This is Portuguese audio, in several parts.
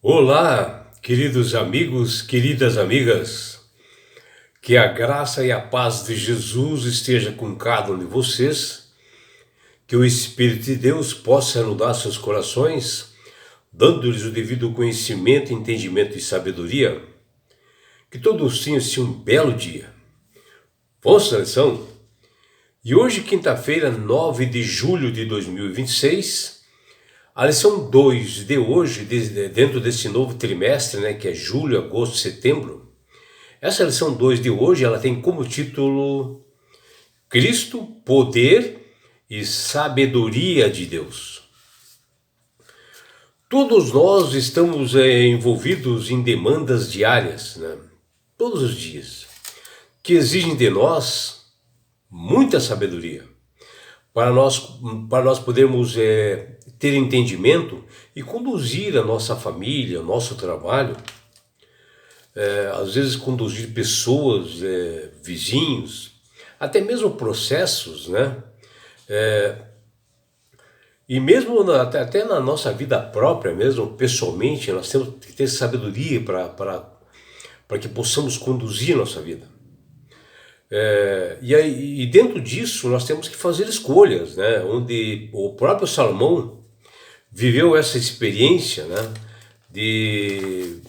Olá, queridos amigos, queridas amigas, que a graça e a paz de Jesus esteja com cada um de vocês, que o Espírito de Deus possa inundar seus corações, dando-lhes o devido conhecimento, entendimento e sabedoria, que todos tenham um belo dia. Vamos à lição? E hoje, quinta-feira, 9 de julho de 2026, a lição 2 de hoje, dentro desse novo trimestre, que é julho, agosto, setembro, essa lição 2 de hoje, ela tem como título Cristo, Poder e Sabedoria de Deus. Todos nós estamos envolvidos em demandas diárias, todos os dias, que exigem de nós muita sabedoria, para nós podermos ter entendimento e conduzir a nossa família, o nosso trabalho, às vezes conduzir pessoas, vizinhos, até mesmo processos, e mesmo até na nossa vida própria mesmo, pessoalmente, nós temos que ter sabedoria para que possamos conduzir a nossa vida. E dentro disso nós temos que fazer escolhas, onde o próprio Salomão viveu essa experiência, de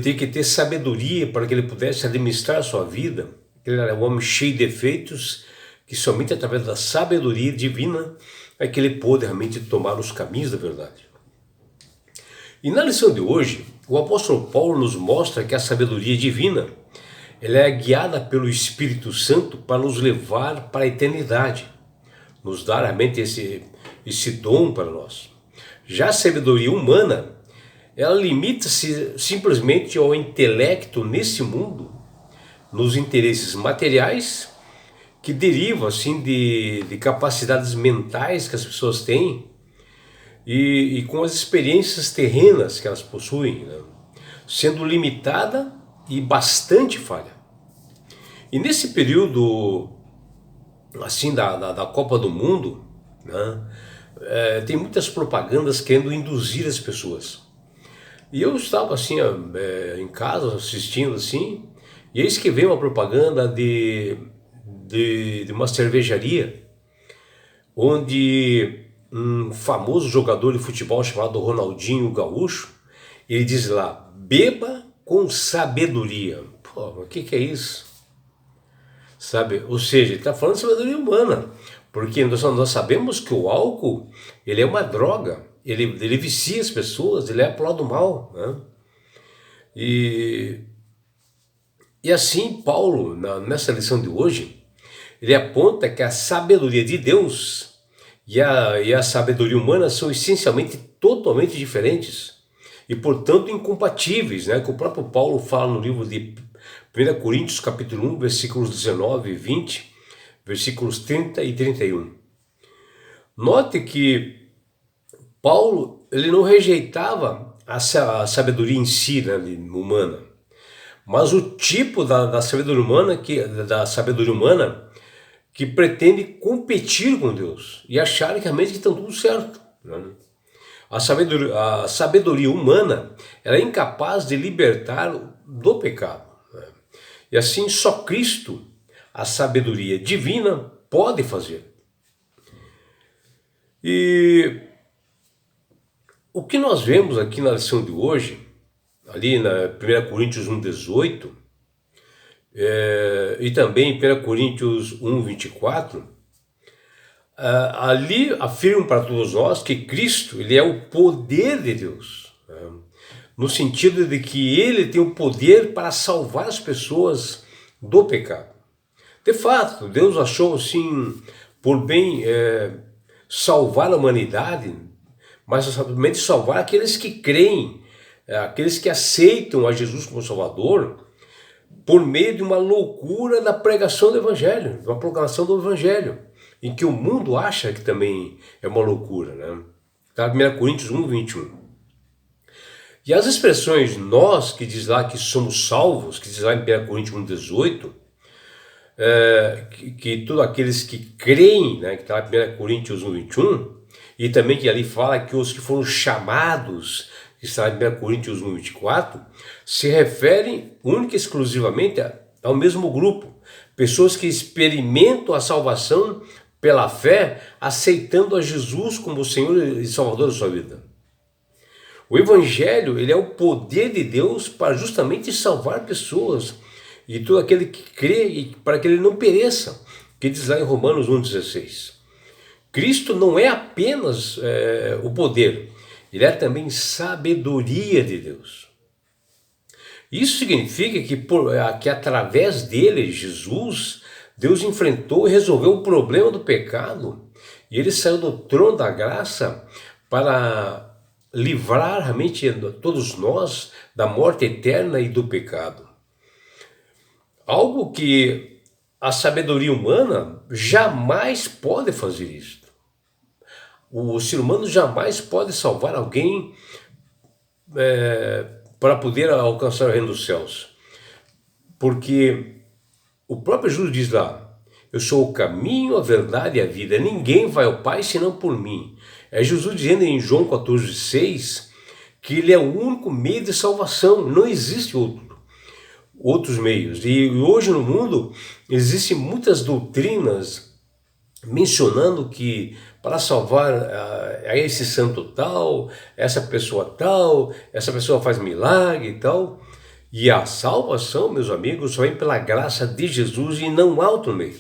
ter que ter sabedoria para que ele pudesse administrar a sua vida. Ele era um homem cheio de defeitos, que somente através da sabedoria divina é que ele pôde realmente tomar os caminhos da verdade. E na lição de hoje, o apóstolo Paulo nos mostra que a sabedoria divina, ela é guiada pelo Espírito Santo para nos levar para a eternidade, nos dar realmente esse dom para nós. Já a sabedoria humana, ela limita-se simplesmente ao intelecto nesse mundo, nos interesses materiais, que derivam assim de capacidades mentais que as pessoas têm, e com as experiências terrenas que elas possuem, sendo limitada e bastante falha. E nesse período assim da Copa do Mundo, tem muitas propagandas querendo induzir as pessoas. E eu estava assim em casa assistindo assim, e eis que veio uma propaganda de uma cervejaria, onde um famoso jogador de futebol chamado Ronaldinho Gaúcho, ele diz lá: beba com sabedoria. Pô, o que é isso? Sabe? Ou seja, ele está falando de sabedoria humana, porque nós sabemos que o álcool, ele é uma droga, ele vicia as pessoas, ele é pro lado do mal, E assim Paulo, nessa lição de hoje, ele aponta que a sabedoria de Deus e a sabedoria humana são essencialmente totalmente diferentes e, portanto, incompatíveis, que o próprio Paulo fala no livro de 1 Coríntios capítulo 1, versículos 19 e 20, versículos 30 e 31. Note que Paulo, ele não rejeitava a sabedoria em si, humana, mas o tipo da sabedoria humana que pretende competir com Deus e achar que realmente estão tudo certo. A sabedoria humana, ela é incapaz de libertar do pecado. E assim só Cristo, a sabedoria divina, pode fazer. E o que nós vemos aqui na lição de hoje, ali na 1 Coríntios 1,18, e também em 1 Coríntios 1,24, ali afirma para todos nós que Cristo, ele é o poder de Deus, no sentido de que ele tem o poder para salvar as pessoas do pecado. De fato, Deus achou assim por bem salvar a humanidade, mas somente salvar aqueles que creem, aqueles que aceitam a Jesus como Salvador, por meio de uma loucura da pregação do Evangelho, de uma proclamação do Evangelho, em que o mundo acha que também é uma loucura. Tá? 1 Coríntios 1, 21. E as expressões nós, que diz lá que somos salvos, que diz lá em 1 Coríntios 1, 18, que todos aqueles que creem, que está em 1 Coríntios 1, 21, e também que ali fala que os que foram chamados, que está em 1 Coríntios 1:24, se referem única e exclusivamente ao mesmo grupo, pessoas que experimentam a salvação pela fé, aceitando a Jesus como Senhor e Salvador da sua vida. O Evangelho, ele é o poder de Deus para justamente salvar pessoas, e todo aquele que crê, e para que ele não pereça, que diz lá em Romanos 1,16. Cristo não é apenas o poder, ele é também sabedoria de Deus. Isso significa que através dele, Jesus, Deus enfrentou e resolveu o problema do pecado, e ele saiu do trono da graça para livrar realmente todos nós da morte eterna e do pecado. Algo que a sabedoria humana jamais pode fazer isso. O ser humano jamais pode salvar alguém para poder alcançar o reino dos céus. Porque o próprio Jesus diz lá: eu sou o caminho, a verdade e a vida. Ninguém vai ao Pai senão por mim. É Jesus dizendo em João 14,6 que ele é o único meio de salvação. Não existe outros meios. E hoje no mundo existem muitas doutrinas mencionando que para salvar esse santo tal, essa pessoa faz milagre e tal. E a salvação, meus amigos, só vem pela graça de Jesus e não há outro meio.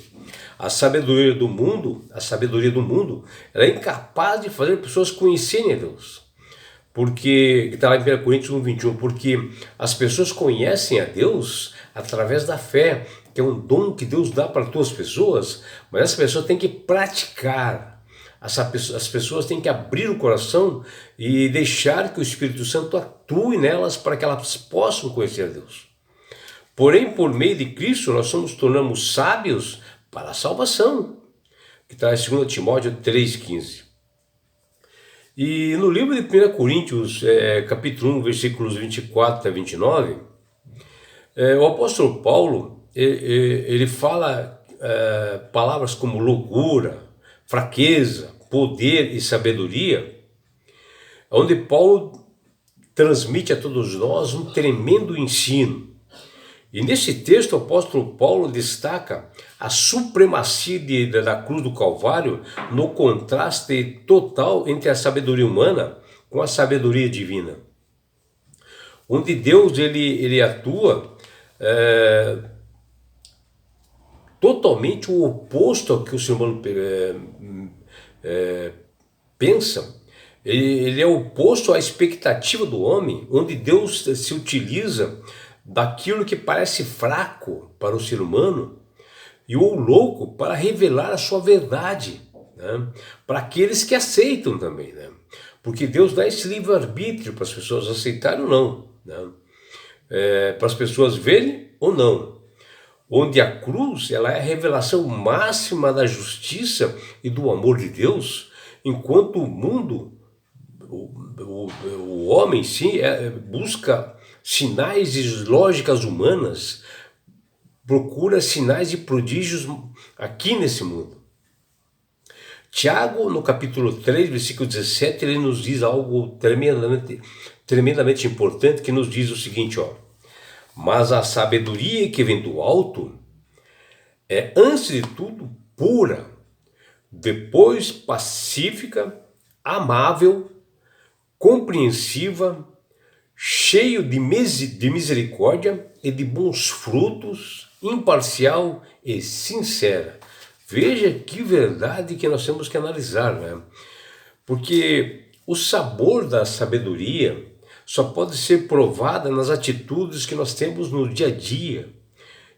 A sabedoria do mundo, ela é incapaz de fazer pessoas conhecerem a Deus. Porque, está lá em 1 Coríntios 1:21, porque as pessoas conhecem a Deus através da fé, que é um dom que Deus dá para todas as pessoas, mas essa pessoa tem que praticar. As pessoas têm que abrir o coração e deixar que o Espírito Santo atue nelas para que elas possam conhecer a Deus. Porém, por meio de Cristo, nós tornamos sábios para a salvação, que está em 2 Timóteo 3,15. E no livro de 1 Coríntios, capítulo 1, versículos 24 a 29, o apóstolo Paulo, ele fala palavras como loucura, fraqueza, poder e sabedoria, onde Paulo transmite a todos nós um tremendo ensino. E nesse texto o apóstolo Paulo destaca a supremacia da cruz do Calvário no contraste total entre a sabedoria humana com a sabedoria divina. Onde Deus ele atua totalmente o oposto ao que o ser humano pensa. Ele é oposto à expectativa do homem, onde Deus se utiliza daquilo que parece fraco para o ser humano e o louco para revelar a sua verdade, né? Para aqueles que aceitam também, né? Porque Deus dá esse livre-arbítrio para as pessoas aceitarem ou não, né? Para as pessoas verem ou não. Onde a cruz ela é a revelação máxima da justiça e do amor de Deus, enquanto o mundo, o homem sim, busca sinais e lógicas humanas, procura sinais e prodígios aqui nesse mundo. Tiago, no capítulo 3, versículo 17, ele nos diz algo tremendamente importante, que nos diz o seguinte, ó: mas a sabedoria que vem do alto é, antes de tudo, pura, depois pacífica, amável, compreensiva, cheio de misericórdia e de bons frutos, imparcial e sincera. Veja que verdade que nós temos que analisar, né? Porque o sabor da sabedoria só pode ser provada nas atitudes que nós temos no dia a dia.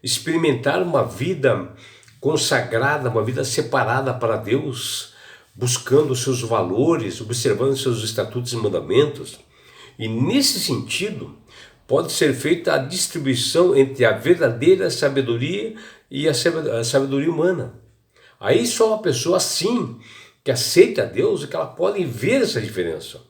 Experimentar uma vida consagrada, uma vida separada para Deus, buscando os seus valores, observando os seus estatutos e mandamentos. E nesse sentido, pode ser feita a distribuição entre a verdadeira sabedoria e a sabedoria humana. Aí só uma pessoa assim, que aceita a Deus, é que ela pode ver essa diferença.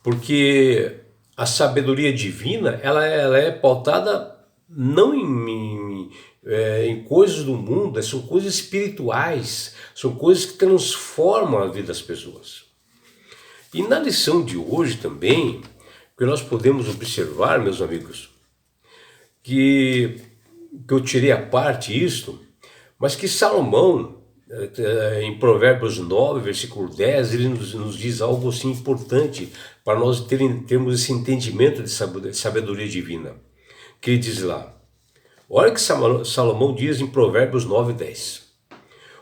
Porque a sabedoria divina, ela é pautada não em coisas do mundo, são coisas espirituais, São coisas que transformam a vida das pessoas. E na lição de hoje também, que nós podemos observar, meus amigos, que eu tirei à parte isto, mas que Salomão, em Provérbios 9, versículo 10, ele nos diz algo assim importante para nós termos esse entendimento de sabedoria divina. Que ele diz lá, olha que Salomão diz em Provérbios 9, 10.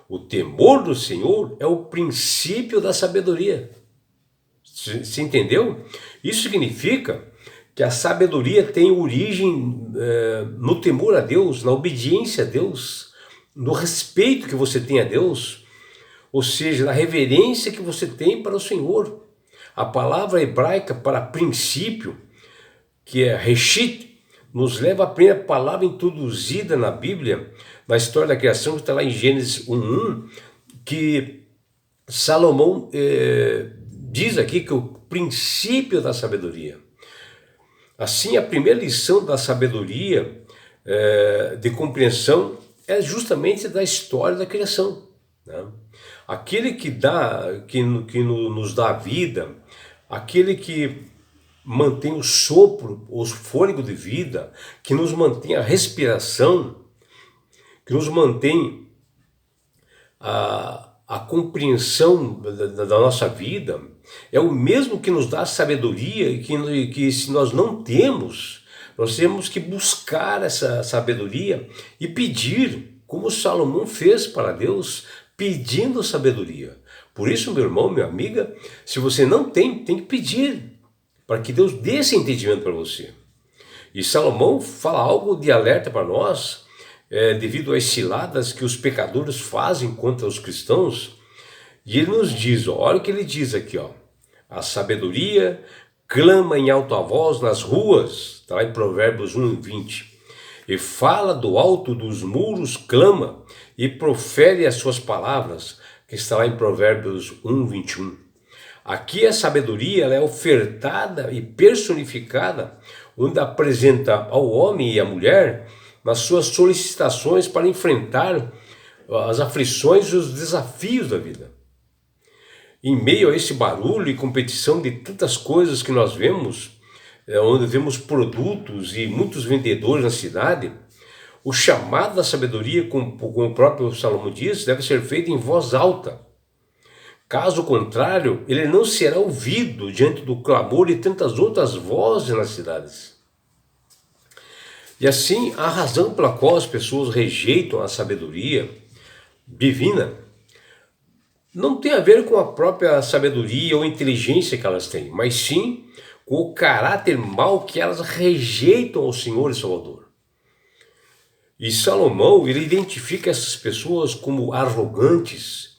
O temor do Senhor é o princípio da sabedoria. Você entendeu? Isso significa que a sabedoria tem origem no temor a Deus, na obediência a Deus, no respeito que você tem a Deus, ou seja, na reverência que você tem para o Senhor. A palavra hebraica para princípio, que é reshit, nos leva à primeira palavra introduzida na Bíblia, na história da criação, que está lá em Gênesis 1:1, que Salomão diz aqui que o princípio da sabedoria. Assim, a primeira lição da sabedoria de compreensão é justamente da história da criação, né? Aquele que nos dá a vida, aquele que mantém o sopro, o fôlego de vida, que nos mantém a respiração, que nos mantém a compreensão da nossa vida, é o mesmo que nos dá sabedoria e que se nós não temos, nós temos que buscar essa sabedoria e pedir, como Salomão fez para Deus, pedindo sabedoria. Por isso, meu irmão, minha amiga, se você não tem que pedir, para que Deus dê esse entendimento para você. E Salomão fala algo de alerta para nós, devido às ciladas que os pecadores fazem contra os cristãos, e ele nos diz, olha o que ele diz aqui, ó, a sabedoria clama em alta voz nas ruas, está lá em Provérbios 1:20, e fala do alto dos muros, clama, e profere as suas palavras, que está lá em Provérbios 1:21. Aqui a sabedoria ela é ofertada e personificada, onde apresenta ao homem e à mulher nas suas solicitações para enfrentar as aflições e os desafios da vida. Em meio a esse barulho e competição de tantas coisas que nós vemos, onde vemos produtos e muitos vendedores na cidade, o chamado da sabedoria, como o próprio Salomão diz, deve ser feito em voz alta. Caso contrário, ele não será ouvido diante do clamor e tantas outras vozes nas cidades. E assim, a razão pela qual as pessoas rejeitam a sabedoria divina não tem a ver com a própria sabedoria ou inteligência que elas têm, mas sim com o caráter mau que elas rejeitam ao Senhor e Salvador. E Salomão, ele identifica essas pessoas como arrogantes,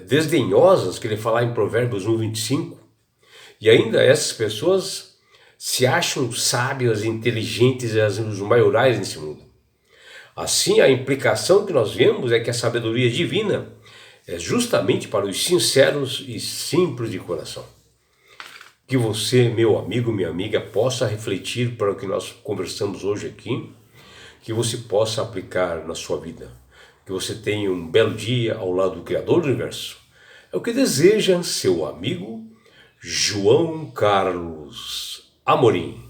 desdenhosas, que ele fala em Provérbios 1:25, e ainda essas pessoas se acham sábias, inteligentes e os maiorais nesse mundo. Assim, a implicação que nós vemos é que a sabedoria divina é justamente para os sinceros e simples de coração. Que você, meu amigo, minha amiga, possa refletir para o que nós conversamos hoje aqui, que você possa aplicar na sua vida. Que você tenha um belo dia ao lado do Criador do Universo. É o que deseja seu amigo João Carlos Amorim.